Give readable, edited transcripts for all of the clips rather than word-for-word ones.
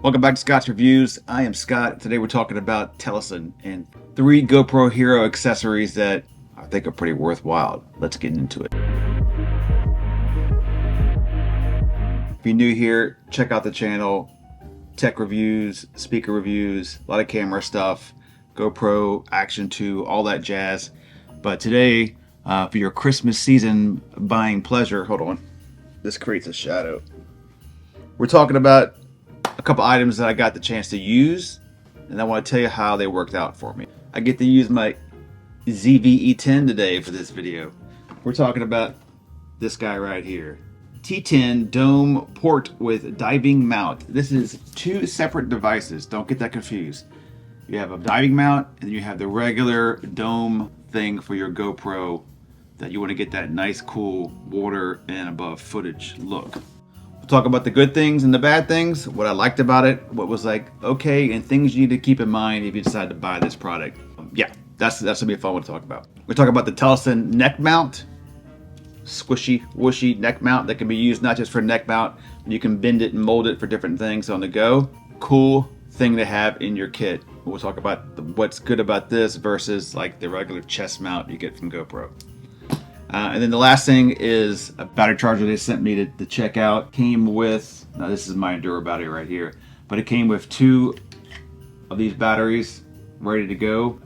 Welcome back to Scott's Reviews. I am Scott. Today we're talking about Telesin and 3 GoPro Hero accessories that I think are pretty worthwhile. Let's get into it. If you're new here, check out the channel. Tech reviews, speaker reviews, a lot of camera stuff, GoPro Action 2, all that jazz. But today, for your Christmas season buying pleasure, hold on, this creates a shadow. We're talking about a couple items that I got the chance to use, and I want to tell you how they worked out for me. I get to use my ZV-E10 today for this video. We're talking about this guy right here. T10 dome port with diving mount. This is 2 separate devices. Don't get that confused. You have a diving mount and you have the regular dome thing for your GoPro that you want to get that nice cool water and above footage look. We'll talk about the good things and the bad things, what I liked about it, what was like okay, and things you need to keep in mind if you decide to buy this product. Yeah, that's gonna be a fun one to talk about. We'll talk about the Telesin neck mount. Squishy, whooshy neck mount that can be used not just for neck mount, but you can bend it and mold it for different things on the go. Cool thing to have in your kit. We'll talk about what's good about this versus like the regular chest mount you get from GoPro. And then the last thing is a battery charger they sent me to check out. Came with, now this is my Enduro battery right here, but it came with 2 of these batteries ready to go.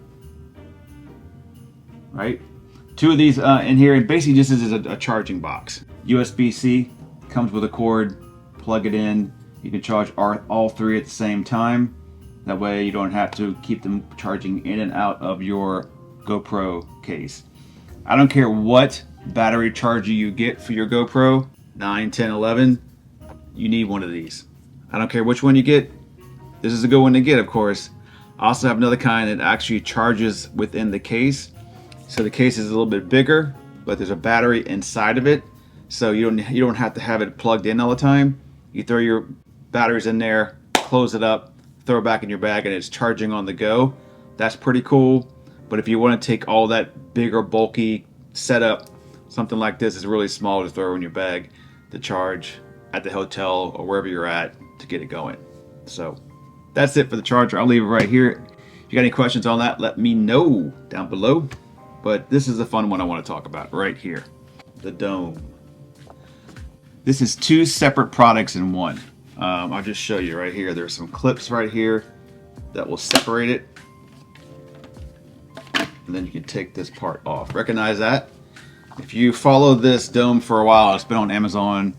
Right? 2 of these in here, and basically just is a charging box. USB-C, comes with a cord, plug it in. You can charge all 3 at the same time. That way you don't have to keep them charging in and out of your GoPro case. I don't care what battery charger you get for your GoPro, 9, 10, 11, you need one of these. I don't care which one you get. This is a good one to get, of course. I also have another kind that actually charges within the case. So the case is a little bit bigger, but there's a battery inside of it. So you don't have to have it plugged in all the time. You throw your batteries in there, close it up, throw it back in your bag, and it's charging on the go. That's pretty cool. But if you want to take all that bigger, bulky setup, something like this is really small to throw in your bag to charge at the hotel or wherever you're at to get it going. So that's it for the charger. I'll leave it right here. If you got any questions on that, let me know down below. But this is a fun one I want to talk about right here. The dome. This is 2 separate products in one. I'll just show you right here. There's some clips right here that will separate it. And then you can take this part off. Recognize that? If you follow this dome for a while, it's been on Amazon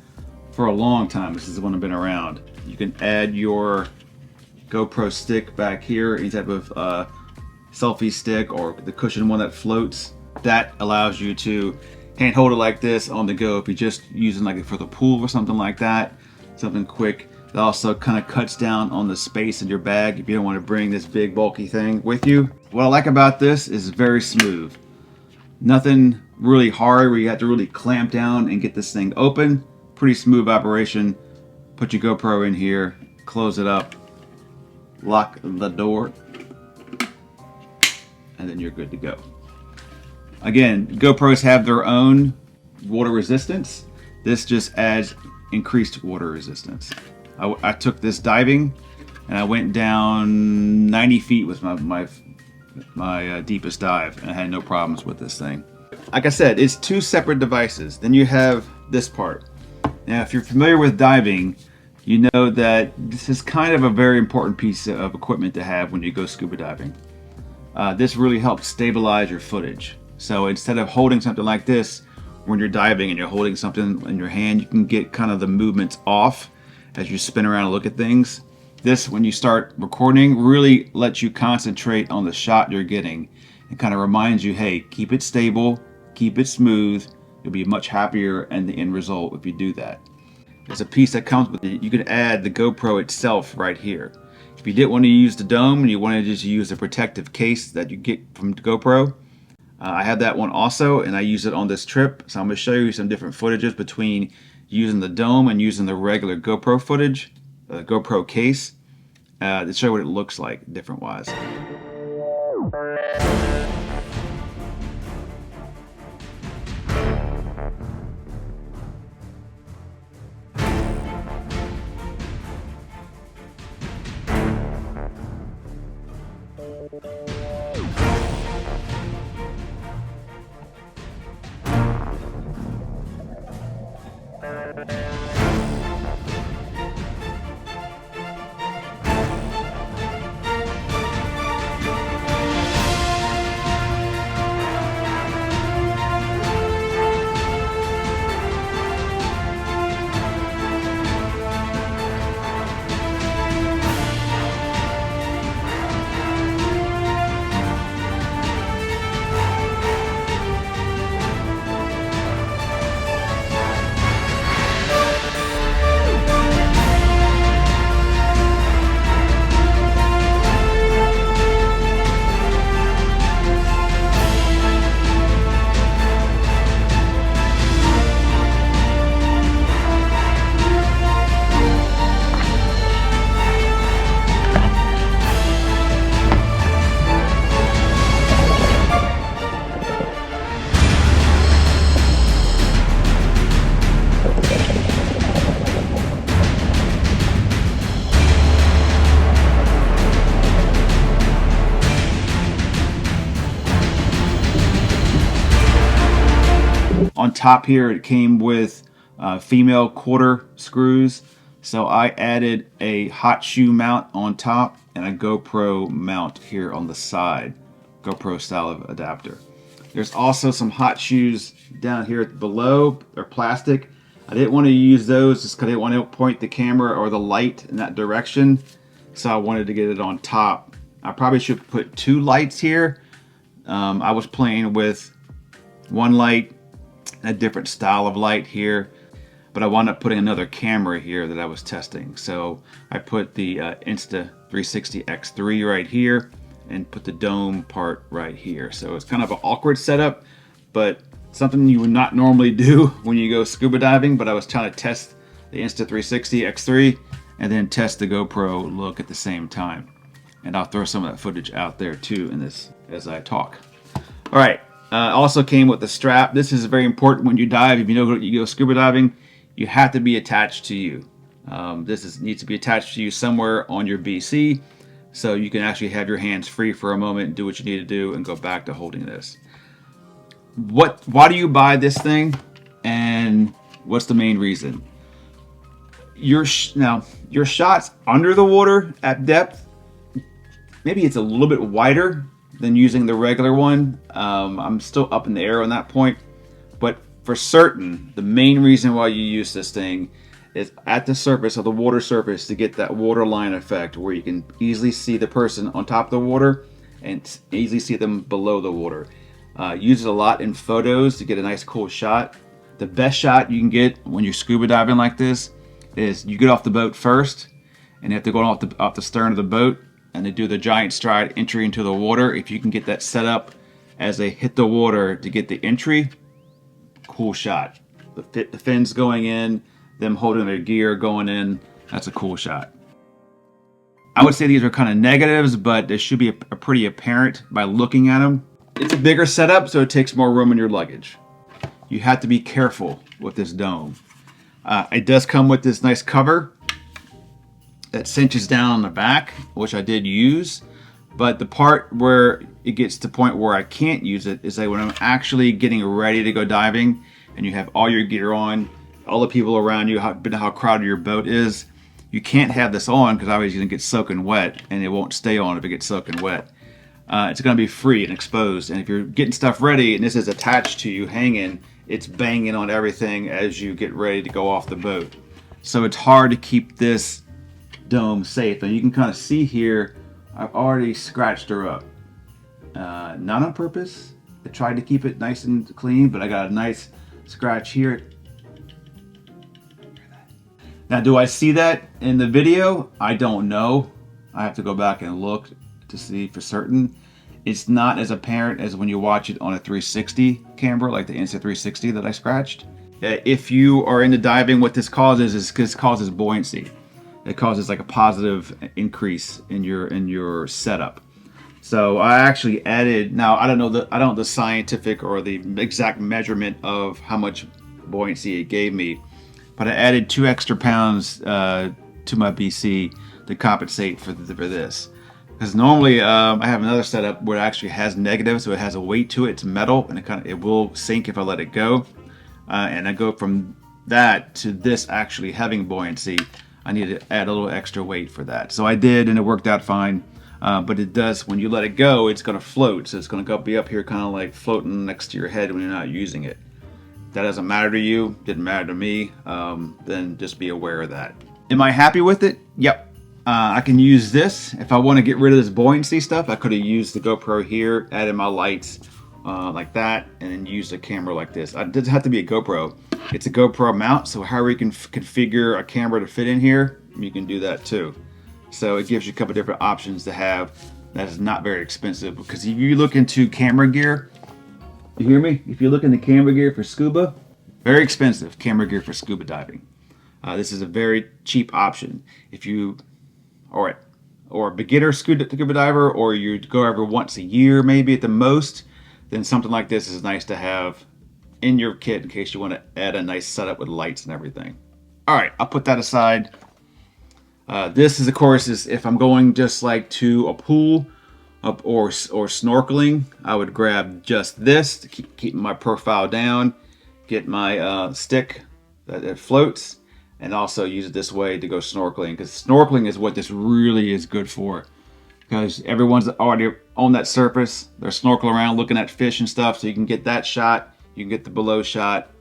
for a long time. This is the one that's been around. You can add your GoPro stick back here, any type of selfie stick or the cushion one that floats. That allows you to hand hold it like this on the go if you're just using like it for the pool or something like that. Something quick. It also kind of cuts down on the space in your bag if you don't want to bring this big bulky thing with you. What I like about this is it's very smooth. Nothing really hard where you have to really clamp down and get this thing open. Pretty smooth operation. Put your GoPro in here, close it up, lock the door, and then you're good to go. Again, GoPros have their own water resistance. This just adds increased water resistance. I took this diving and I went down 90 feet with my deepest dive, and I had no problems with this thing. Like I said, it's 2 separate devices. Then you have this part. Now if you're familiar with diving, you know that this is kind of a very important piece of equipment to have when you go scuba diving. This really helps stabilize your footage. So instead of holding something like this when you're diving and you're holding something in your hand, you can get kind of the movements off as you spin around and look at things. This, when you start recording, really lets you concentrate on the shot you're getting. It kind of reminds you, hey, keep it stable, keep it smooth. You'll be much happier in the end result if you do that. There's a piece that comes with it. You can add the GoPro itself right here. If you didn't want to use the dome and you wanted to just use the protective case that you get from GoPro, I have that one also, and I use it on this trip. So I'm going to show you some different footages between using the dome and using the regular GoPro footage, the GoPro case, to show what it looks like different wise. On top here, it came with female quarter screws. So I added a hot shoe mount on top and a GoPro mount here on the side. GoPro style of adapter. There's also some hot shoes down here below. They're plastic. I didn't want to use those just because I didn't want to point the camera or the light in that direction. So I wanted to get it on top. I probably should put two lights here. I was playing with one light, a different style of light here, but I wound up putting another camera here that I was testing. So I put the Insta360 X3 right here and put the dome part right here. So it's kind of an awkward setup, but something you would not normally do when you go scuba diving. But I was trying to test the Insta360 X3 and then test the GoPro look at the same time. And I'll throw some of that footage out there too in this as I talk. All right. Also came with the strap. This is very important when you dive. If you go scuba diving, you have to be attached to you. Needs to be attached to you somewhere on your BC, so you can actually have your hands free for a moment, do what you need to do, and go back to holding this. Why do you buy this thing, and what's the main reason? Your shots under the water at depth, maybe it's a little bit wider than using the regular one. I'm still up in the air on that point, but for certain, the main reason why you use this thing is at the surface of the water surface to get that waterline effect where you can easily see the person on top of the water and easily see them below the water. Use it a lot in photos to get a nice cool shot. The best shot you can get when you're scuba diving like this is you get off the boat first, and you have to go off the stern of the boat, and they do the giant stride entry into the water. If you can get that set up as they hit the water to get the entry, cool shot. The fins going in, them holding their gear going in, that's a cool shot. I would say these are kind of negatives, but they should be pretty apparent by looking at them. It's a bigger setup, so it takes more room in your luggage. You have to be careful with this dome. It does come with this nice cover that cinches down on the back, which I did use, but the part where it gets to the point where I can't use it is that when I'm actually getting ready to go diving and you have all your gear on, all the people around you, how crowded your boat is, you can't have this on because obviously you're gonna get soaking wet, and it won't stay on if it gets soaking wet. It's gonna be free and exposed, and if you're getting stuff ready and this is attached to you hanging, it's banging on everything as you get ready to go off the boat. So it's hard to keep this dome safe. And you can kind of see here, I've already scratched her up. Not on purpose. I tried to keep it nice and clean, but I got a nice scratch here. Now, do I see that in the video? I don't know. I have to go back and look to see for certain. It's not as apparent as when you watch it on a 360 camera, like the Insta360 that I scratched. If you are into diving, what this causes is this causes buoyancy. It causes like a positive increase in your setup. So I actually added, now I don't know the scientific or the exact measurement of how much buoyancy it gave me, but I added 2 extra pounds to my BC to compensate for this. Because normally I have another setup where it actually has negative, so it has a weight to it. It's metal, and it will sink if I let it go. And I go from that to this actually having buoyancy. I need to add a little extra weight for that. So I did, and it worked out fine. But it does, when you let it go, it's going to float. So it's going to be up here kind of like floating next to your head when you're not using it. That doesn't matter to you, didn't matter to me, then just be aware of that. Am I happy with it? Yep. I can use this. If I want to get rid of this buoyancy stuff, I could have used the GoPro here, added my lights like that, and then used a camera like this. It doesn't have to be a GoPro. It's a GoPro mount, so however you can configure a camera to fit in here, you can do that too. So it gives you a couple different options to have that is not very expensive. Because if you look into camera gear, you hear me? If you look into camera gear for scuba, very expensive camera gear for scuba diving. This is a very cheap option. If you or a beginner scuba diver, or you go every once a year maybe at the most, then something like this is nice to have in your kit in case you want to add a nice setup with lights and everything. All right, I'll put that aside. This is, of course, is if I'm going just like to a pool or snorkeling, I would grab just this to keep my profile down, get my stick that floats, and also use it this way to go snorkeling, because snorkeling is what this really is good for. Because everyone's already on that surface, they're snorkeling around looking at fish and stuff, so you can get that shot, you can get the below shot.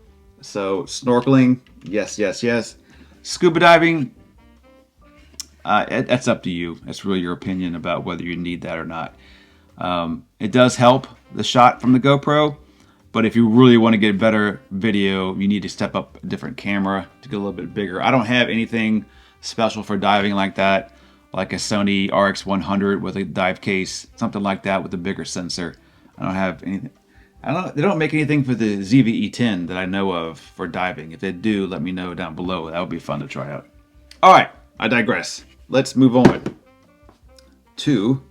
So snorkeling, yes, yes, yes. Scuba diving, that's up to you. It's really your opinion about whether you need that or not. It does help the shot from the GoPro, but if you really want to get better video, you need to step up a different camera to get a little bit bigger. I don't have anything special for diving like that, like a Sony RX100 with a dive case, something like that with a bigger sensor. I don't have anything. They don't make anything for the ZV-E10 that I know of for diving. If they do, let me know down below. That would be fun to try out. All right, I digress. Let's move on to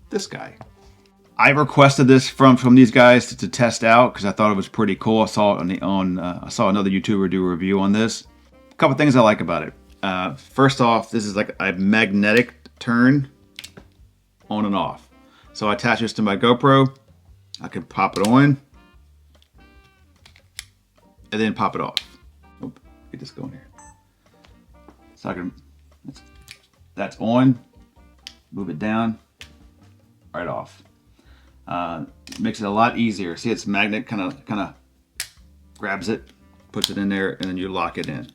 this guy. I requested this from these guys to test out because I thought it was pretty cool. I saw it I saw another YouTuber do a review on this. A couple things I like about it. First off, this is like a magnetic turn on and off. So I attach this to my GoPro. I can pop it on and then pop it off. Oop, get this going here. So I can, that's on, move it down, right off. Makes it a lot easier. See, it's magnet kind of grabs it, puts it in there, and then you lock it in.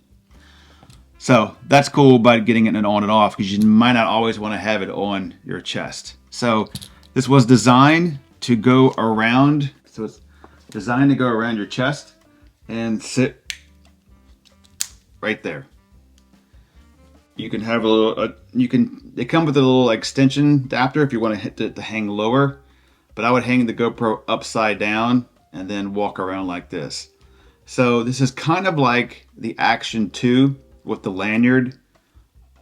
So that's cool by getting it on and off, because you might not always want to have it on your chest. So this was designed to go around. So it's designed to go around your chest and sit right there. You can have a little. They come with a little extension adapter if you want to hit it to hang lower. But I would hang the GoPro upside down and then walk around like this. So this is kind of like the Action 2 with the lanyard,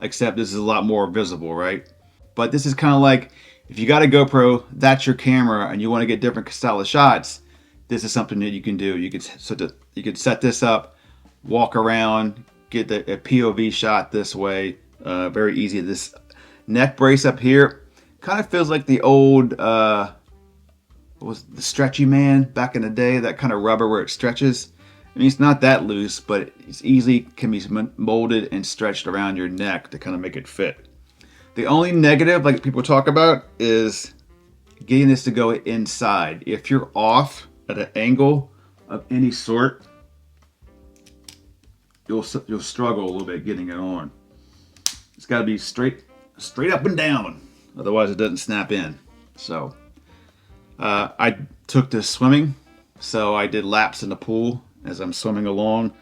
except this is a lot more visible, right? But this is kind of like, if you got a GoPro, that's your camera, and you want to get different style of shots, this is something that you can do. You could set this up, walk around, get a POV shot this way. Very easy. This neck brace up here kind of feels like the old was the Stretchy Man back in the day, that kind of rubber where it stretches. I mean, it's not that loose, but it's easily can be molded and stretched around your neck to kind of make it fit. The only negative, like people talk about, is getting this to go inside. If you're off at an angle of any sort, you'll struggle a little bit getting it on. It's got to be straight up and down, otherwise it doesn't snap in. So I took this swimming, so I did laps in the pool as I'm swimming along.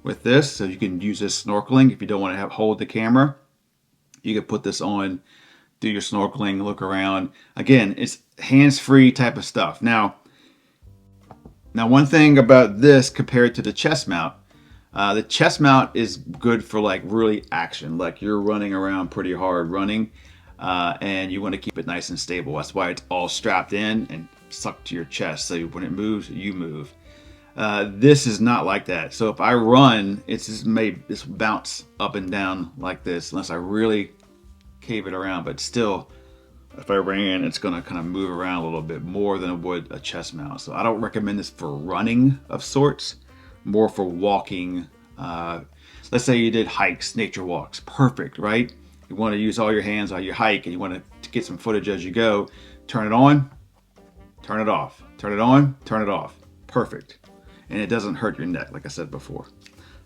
With this, so you can use this snorkeling if you don't want to hold the camera. You can put this on, do your snorkeling, look around. Again, it's hands-free type of stuff. Now one thing about this compared to the chest mount, the chest mount is good for like really action, like you're running around pretty hard running, and you want to keep it nice and stable. That's why it's all strapped in and sucked to your chest, so when it moves, you move. This is not like that. So if I run, it's just made this bounce up and down like this, unless I really cave it around. But still, if I ran, it's gonna kind of move around a little bit more than it would a chest mount. So I don't recommend this for running of sorts, more for walking. Let's say you did hikes, nature walks, perfect, right? You want to use all your hands on your hike and you want to get some footage as you go. Turn it on, turn it off, turn it on, turn it off. Perfect. And it doesn't hurt your neck, like I said before.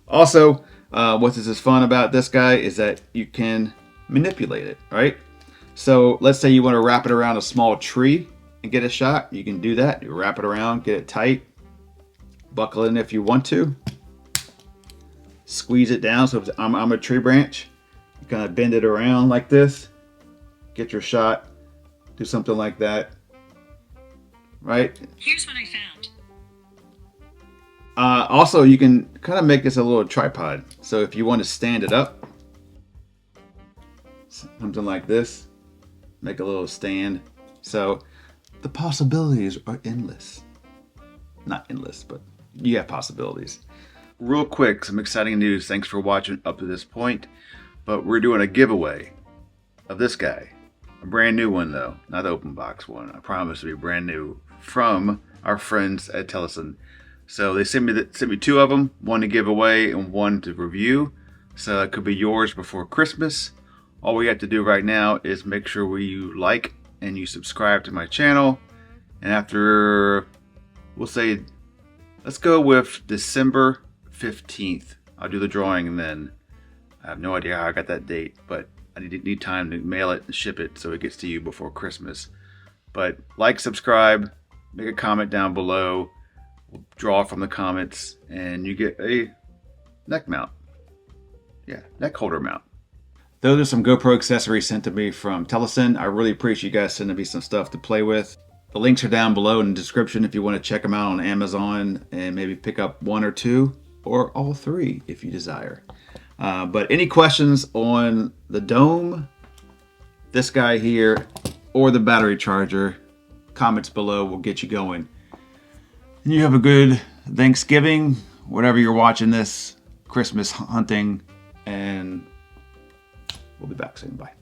Also, what is fun about this guy is that you can manipulate it, right? So let's say you want to wrap it around a small tree and get a shot. You can do that. You wrap it around, get it tight, buckle it in if you want to. Squeeze it down. So if I'm a tree branch, you kind of bend it around like this, get your shot, do something like that, right? Here's what I found. Also, you can kind of make this a little tripod. So if you want to stand it up, something like this, make a little stand. So the possibilities are endless. Not endless, but you have possibilities. Real quick, some exciting news. Thanks for watching up to this point. But we're doing a giveaway of this guy. A brand new one though, not the open box one. I promise to be brand new from our friends at Telesin. So they sent me two of them, one to give away and one to review. So it could be yours before Christmas. All we have to do right now is make sure you like and you subscribe to my channel. And after, we'll say, let's go with December 15th. I'll do the drawing and then I have no idea how I got that date, but I need time to mail it and ship it so it gets to you before Christmas. But like, subscribe, make a comment down below. We'll draw from the comments and you get a neck mount. Yeah, neck holder mount. Those are some GoPro accessories sent to me from Telesin. I really appreciate you guys sending me some stuff to play with. The links are down below in the description if you want to check them out on Amazon and maybe pick up one or two or all three if you desire. But any questions on the dome, this guy here, or the battery charger, comments below will get you going. And you have a good Thanksgiving, whatever you're watching this, Christmas hunting, and we'll be back soon. Bye.